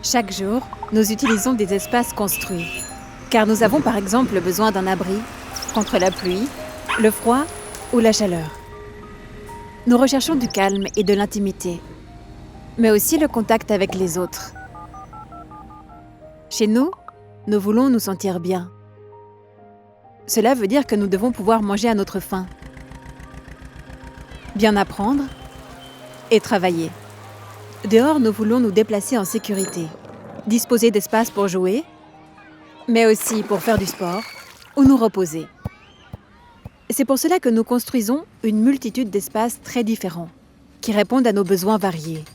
Chaque jour, nous utilisons des espaces construits, car nous avons par exemple besoin d'un abri contre la pluie, le froid ou la chaleur. Nous recherchons du calme et de l'intimité, mais aussi le contact avec les autres. Chez nous, nous voulons nous sentir bien. Cela veut dire que nous devons pouvoir manger à notre faim, bien apprendre et travailler. Dehors, nous voulons nous déplacer en sécurité, disposer d'espace pour jouer, mais aussi pour faire du sport ou nous reposer. C'est pour cela que nous construisons une multitude d'espaces très différents, qui répondent à nos besoins variés.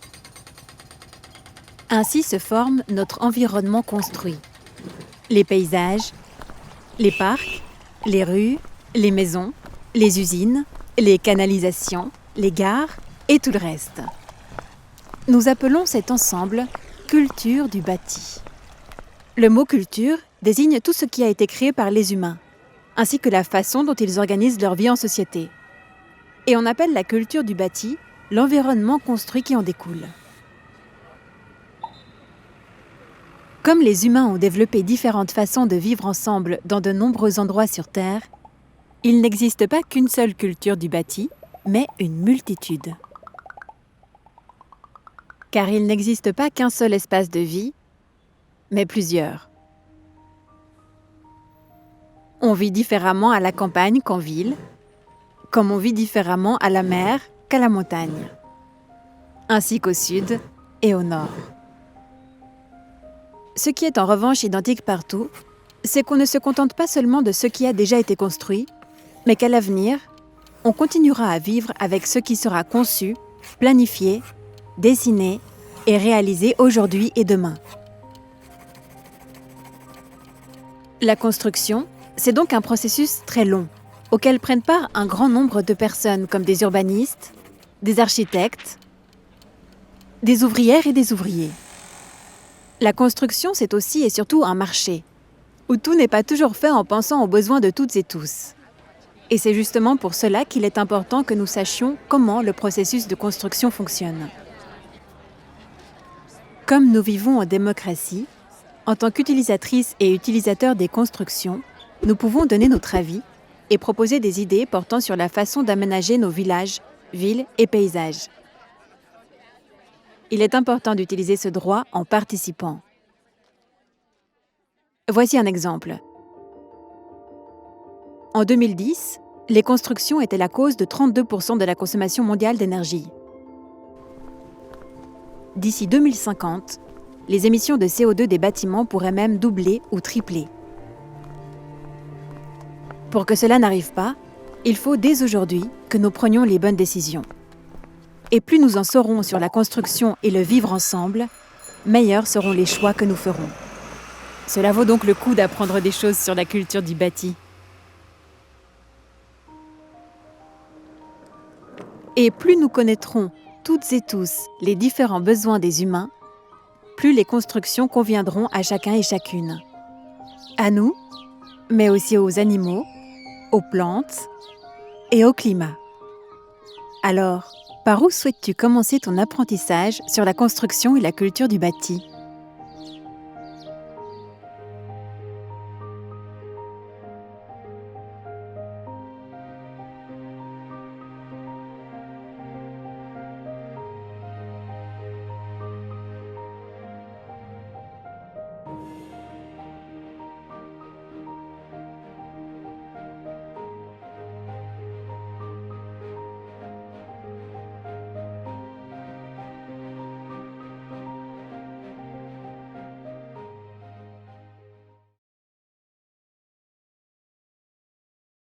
Ainsi se forme notre environnement construit. Les paysages, les parcs, les rues, les maisons, les usines, les canalisations, les gares et tout le reste. Nous appelons cet ensemble « culture du bâti ». Le mot « culture » désigne tout ce qui a été créé par les humains, ainsi que la façon dont ils organisent leur vie en société. Et on appelle la culture du bâti l'environnement construit qui en découle. Comme les humains ont développé différentes façons de vivre ensemble dans de nombreux endroits sur Terre, il n'existe pas qu'une seule culture du bâti, mais une multitude. Car il n'existe pas qu'un seul espace de vie, mais plusieurs. On vit différemment à la campagne qu'en ville, comme on vit différemment à la mer qu'à la montagne, ainsi qu'au sud et au nord. Ce qui est en revanche identique partout, c'est qu'on ne se contente pas seulement de ce qui a déjà été construit, mais qu'à l'avenir, on continuera à vivre avec ce qui sera conçu, planifié, dessiné et réalisé aujourd'hui et demain. La construction, c'est donc un processus très long, auquel prennent part un grand nombre de personnes comme des urbanistes, des architectes, des ouvrières et des ouvriers. La construction, c'est aussi et surtout un marché, où tout n'est pas toujours fait en pensant aux besoins de toutes et tous. Et c'est justement pour cela qu'il est important que nous sachions comment le processus de construction fonctionne. Comme nous vivons en démocratie, en tant qu'utilisatrices et utilisateurs des constructions, nous pouvons donner notre avis et proposer des idées portant sur la façon d'aménager nos villages, villes et paysages. Il est important d'utiliser ce droit en participant. Voici un exemple. En 2010, les constructions étaient la cause de 32% de la consommation mondiale d'énergie. D'ici 2050, les émissions de CO2 des bâtiments pourraient même doubler ou tripler. Pour que cela n'arrive pas, il faut dès aujourd'hui que nous prenions les bonnes décisions. Et plus nous en saurons sur la construction et le vivre ensemble, meilleurs seront les choix que nous ferons. Cela vaut donc le coup d'apprendre des choses sur la culture du bâti. Et plus nous connaîtrons toutes et tous les différents besoins des humains, plus les constructions conviendront à chacun et chacune. À nous, mais aussi aux animaux, aux plantes et au climat. Alors, par où souhaites-tu commencer ton apprentissage sur la construction et la culture du bâti ?